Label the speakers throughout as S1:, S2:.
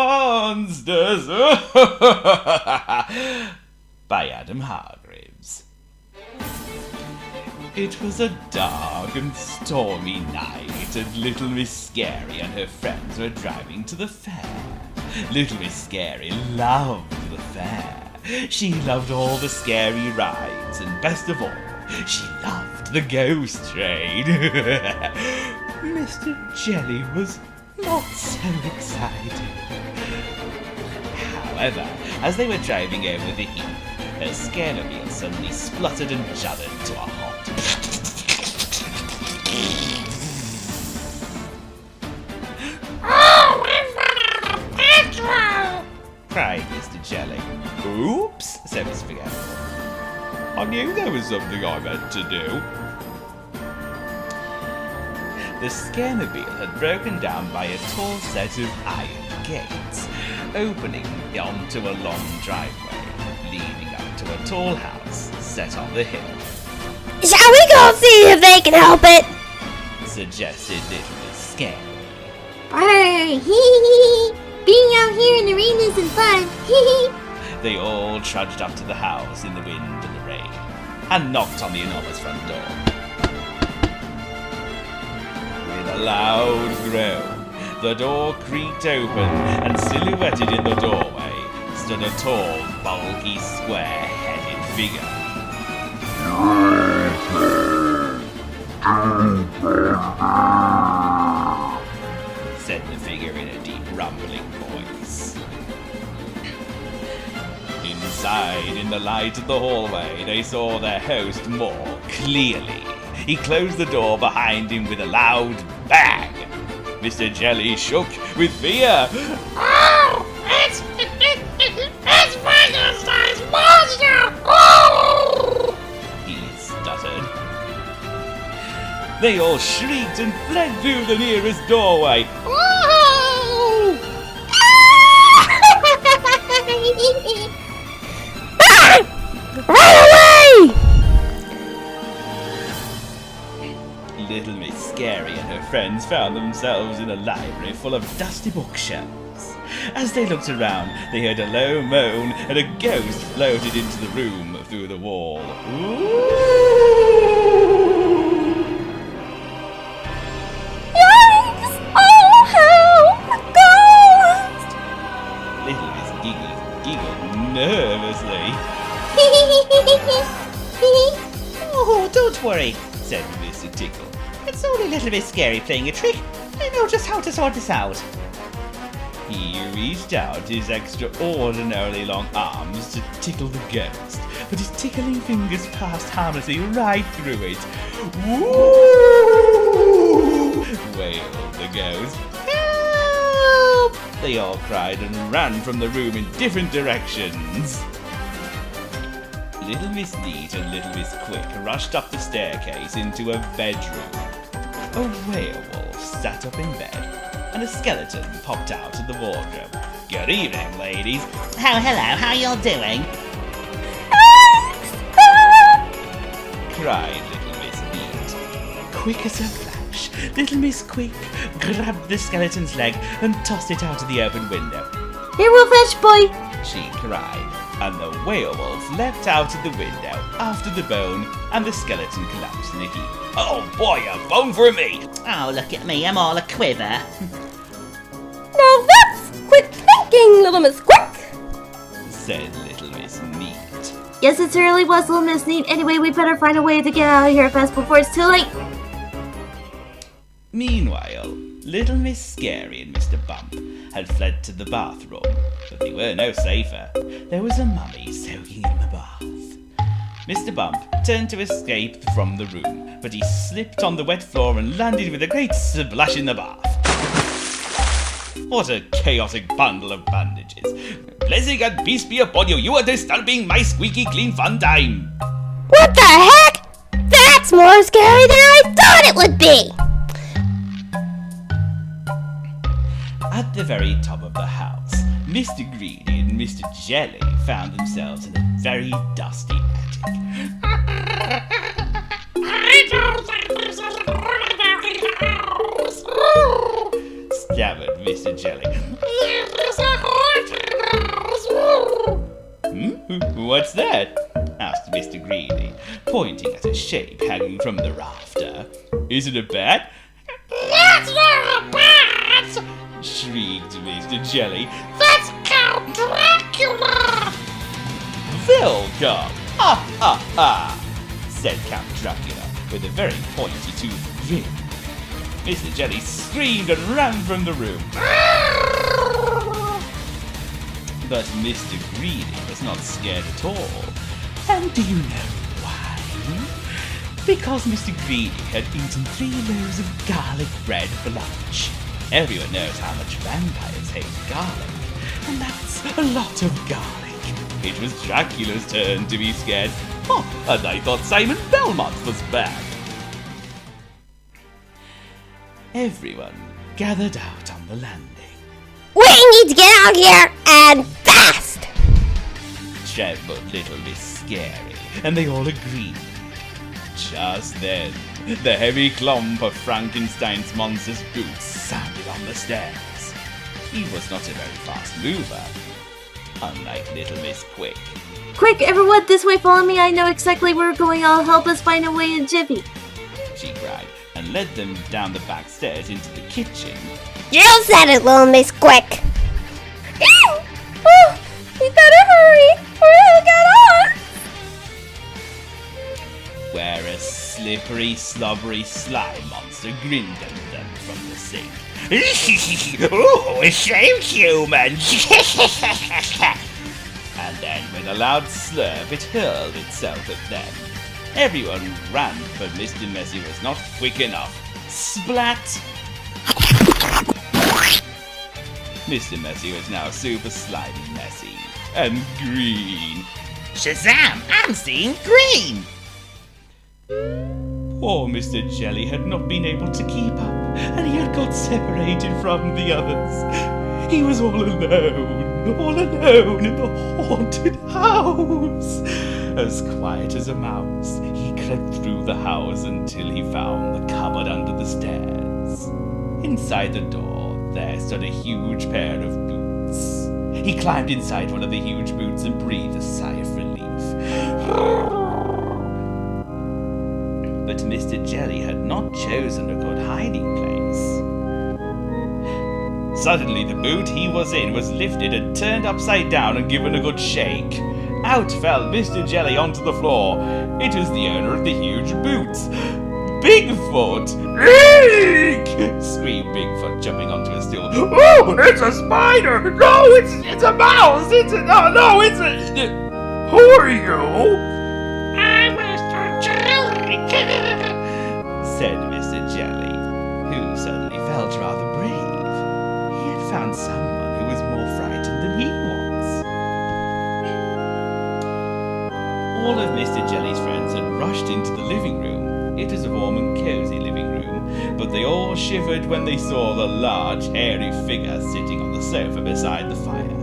S1: monsters. By Adam Hargreaves. It was a dark and stormy night, and Little Miss Scary and her friends were driving to the fair. Little Miss Scary loved the fair. She loved all the scary rides, and best of all, she loved the ghost train. Mr. Jelly was not so excited. However, as they were driving over the heath, her scaremobile suddenly spluttered and juddered to a halt.
S2: Oh, I'm running out of petrol!
S1: Cried Mr. Jelly. Oops, said Miss Forgetful. I knew there was something I meant to do. The scaremobile had broken down by a tall set of iron gates, opening onto a long driveway, leading up to a tall house set on the hill.
S3: Shall we go see if they can help it?
S1: Suggested Little Miss Scary.
S2: Hee hee. Being out here in the rain isn't fun. Hee hee.
S1: They all trudged up to the house in the wind and the rain, and knocked on the enormous front door. With a loud groan, the door creaked open, and silhouetted in the doorway stood a tall, bulky, square-headed figure. Said the figure in a deep, rumbling voice. Inside, in the light of the hallway, they saw their host more clearly. He closed the door behind him with a loud bang. Mr. Jelly shook with fear.
S2: Oh, it's Frankenstein's monster! Oh!
S1: He stuttered. They all shrieked and fled through the nearest doorway.
S2: Oh!
S3: Right away!
S1: Little Miss Scary and her friends found themselves in a library full of dusty bookshelves. As they looked around, they heard a low moan, and a ghost floated into the room through the wall.
S3: Yikes! Oh, help! Ghost!
S1: Little Miss giggled nervously. Oh, don't worry, said Mr. Tickle. It's only Little Miss Scary playing a trick. I know just how to sort this out. He reached out his extraordinarily long arms to tickle the ghost, but his tickling fingers passed harmlessly right through it. Woo! Wailed the ghost. Help! They all cried and ran from the room in different directions. Little Miss Neat and Little Miss Quick rushed up the staircase into a bedroom. A werewolf sat up in bed, and a skeleton popped out of the wardrobe. Good evening, ladies.
S4: Oh, hello, how y'all doing?
S1: Cried Little Miss Neat. Quick as a flash, Little Miss Quick grabbed the skeleton's leg and tossed it out of the open window.
S3: Here, Wolfish boy!
S1: She cried, and the werewolf leapt out of the window after the bone, and the skeleton collapsed in a heap. Oh boy, a bone for me!
S4: Oh, look at me, I'm all a quiver.
S3: Now that's quick thinking, little Miss Quick!
S1: Said Little Miss Neat.
S3: Yes, it certainly was, little Miss Neat. Anyway, we better find a way to get out of here fast before it's too late.
S1: Meanwhile, Little Miss Scary and Mr. Bump had fled to the bathroom, but they were no safer. There was a mummy soaking in the bath. Mr. Bump turned to escape from the room, but he slipped on the wet floor and landed with a great splash in the bath. What a chaotic bundle of bandages. Blessing and peace be upon you, you are disturbing my squeaky clean fun time.
S3: What the heck? That's more scary than I thought it would be!
S1: At the very top of the house, Mr. Greedy and Mr. Jelly found themselves in a very dusty attic.
S2: I don't think there's anyone in the house.
S1: Stammered Mr. Jelly. What's that? Asked Mr. Greedy, pointing at a shape hanging from the rafter. Is it a bat?
S5: That's not a bat!
S1: Shrieked Mr. Jelly.
S5: That's Count Dracula!
S1: Welcome! Ha ha ha! Said Count Dracula with a very pointy toothed grin. Mr. Jelly screamed and ran from the room. But Mr. Greedy was not scared at all. And do you know why? Because Mr. Greedy had eaten 3 loaves of garlic bread for lunch. Everyone knows how much vampires hate garlic, and that's a lot of garlic. It was Dracula's turn to be scared. Oh, and I thought Simon Belmont was back. Everyone gathered out on the landing.
S2: We need to get out here and fast!
S1: Trembled little Miss Scary, and they all agreed. Just then, the heavy clomp of Frankenstein's monster's boots sounded on the stairs. He was not a very fast mover, unlike little Miss Quick.
S3: Quick, everyone, this way, follow me. I know exactly where we're going. I'll help us find a way in jiffy.
S1: She cried, and led them down the back stairs into the kitchen.
S2: You said it, little Miss Quick.
S3: Oh, we better hurry. We'll get on.
S1: Where a slippery, slobbery slime monster grinned at them from the sink.
S4: Ooh, shame human!
S1: And then with a loud slurp it hurled itself at them. Everyone ran, but Mr. Messy was not quick enough. Splat! Mr. Messy was now super slimy messy and green.
S4: Shazam! I'm seeing green!
S1: Poor Mr. Jelly had not been able to keep up, and he had got separated from the others. He was all alone in the haunted house. As quiet as a mouse, he crept through the house until he found the cupboard under the stairs. Inside the door, there stood a huge pair of boots. He climbed inside one of the huge boots and breathed a sigh of relief. But Mr. Jelly had not chosen a good hiding place. Suddenly the boot he was in was lifted and turned upside down and given a good shake. Out fell Mr. Jelly onto the floor. It was the owner of the huge boots. Bigfoot! Eek! Screamed Bigfoot, jumping onto a stool. Oh, it's a spider! No, it's a mouse! It's a... Who are you?
S5: I'm Mr. Jelly!
S1: Said Mr. Jelly, who suddenly felt rather brave. He had found someone who was more frightened than he was. All of Mr. Jelly's friends had rushed into the living room. It was a warm and cozy living room, but they all shivered when they saw the large, hairy figure sitting on the sofa beside the fire.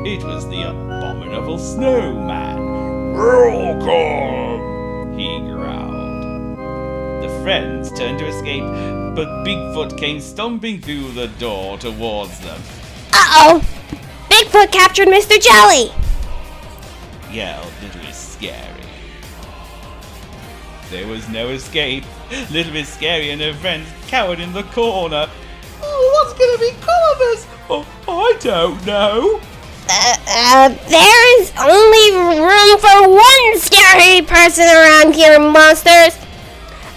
S1: It was the abominable snowman. Welcome! He growled. The friends turned to escape, but Bigfoot came stomping through the door towards them.
S2: Uh-oh! Bigfoot captured Mr. Jelly!
S1: Yelled Little Miss Scary. There was no escape. Little Miss Scary and her friends cowered in the corner. Oh, what's gonna become of us? Oh, I don't know.
S2: There is only room for one scary person around here, monsters!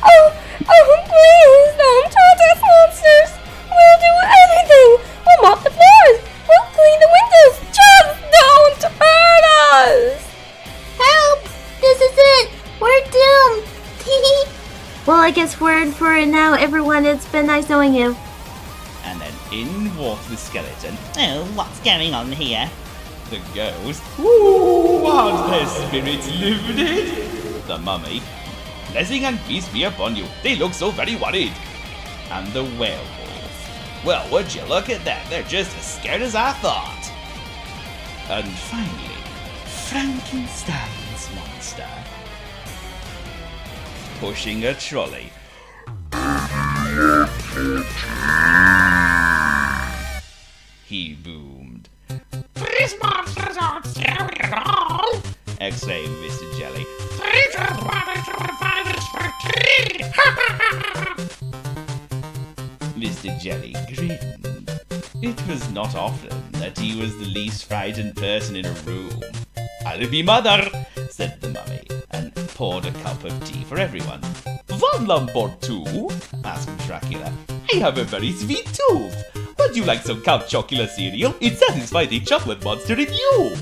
S2: Oh, please, don't touch us, monsters! We'll do anything! We'll mop the floors! We'll clean the windows! Just don't hurt us!
S3: Help! This is it! We're doomed! Well, I guess we're in for it now, everyone. It's been nice knowing you.
S1: And then in walked the skeleton.
S4: Oh, what's going on here?
S1: The ghost. Ooh, aren't their spirits lifted? The mummy. Blessing and peace be upon you. They look so very worried. And the werewolf. Well, would you look at that? They're just as scared as I thought. And finally, Frankenstein's monster. Pushing a trolley. he boomed.
S5: These monsters aren't scary at all.
S1: Exclaimed Mr. Jelly.
S5: These are why they survive this for tea.
S1: Mr. Jelly grinned. It was not often that he was the least frightened person in a room. "I'll be mother," said the mummy, and poured a cup of tea for everyone. "One lump or two?" asked Dracula. "I have a very sweet tooth. Would you like some Count Chocula cereal? It satisfies the chocolate monster in you."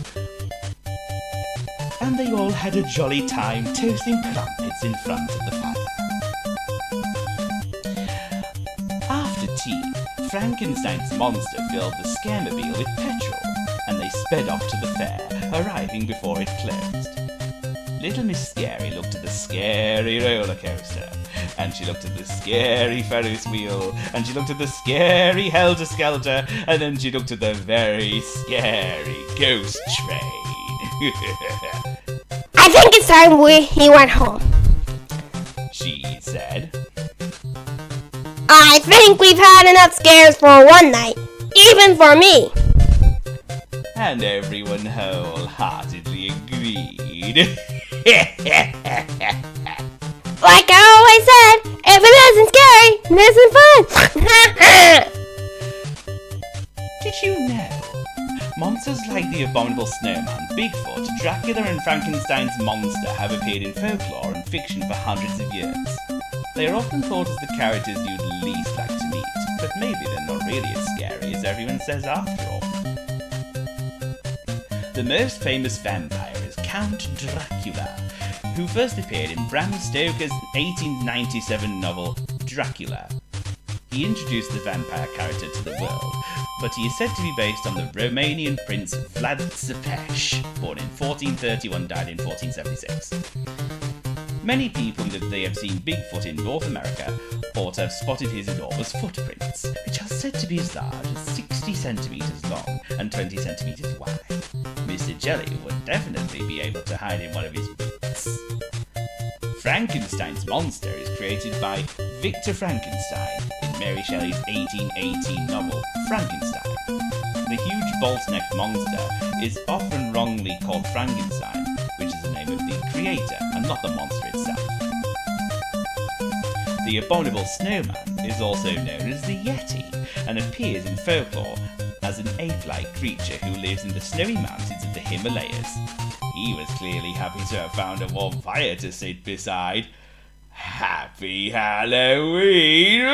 S1: And they all had a jolly time toasting crumpets in front of the fire. After tea, Frankenstein's monster filled the scaremobile with petrol, and they sped off to the fair, arriving before it closed. Little Miss Scary looked at the scary roller coaster, and she looked at the scary Ferris wheel, and she looked at the scary helter-skelter, and then she looked at the very scary ghost train.
S2: I think it's time he went home.
S1: She said.
S2: I think we've had enough scares for one night, even for me.
S1: And everyone wholeheartedly agreed.
S2: Like I always said, if it isn't scary, it isn't fun.
S1: Did you know? Monsters like the abominable snowman, Bigfoot, Dracula and Frankenstein's monster have appeared in folklore and fiction for hundreds of years. They are often thought as the characters you'd least like to meet, but maybe they're not really as scary as everyone says after all. The most famous vampire is Count Dracula, who first appeared in Bram Stoker's 1897 novel Dracula. He introduced the vampire character to the world, but he is said to be based on the Romanian prince Vlad Țepeș, born in 1431, died in 1476. Many people that they have seen Bigfoot in North America or to have spotted his enormous footprints, which are said to be as large as 60 centimeters long and 20 centimeters wide. Mr. Jelly would definitely be able to hide in one of his boots. Frankenstein's monster is created by Victor Frankenstein in Mary Shelley's 1818 novel Frankenstein. The huge bolt-necked monster is often wrongly called Frankenstein, which is the name of the creator and not the monster itself. The abominable snowman is also known as the Yeti and appears in folklore as an ape-like creature who lives in the snowy mountains of the Himalayas. He was clearly happy to have found a warm fire to sit beside. Happy Halloween!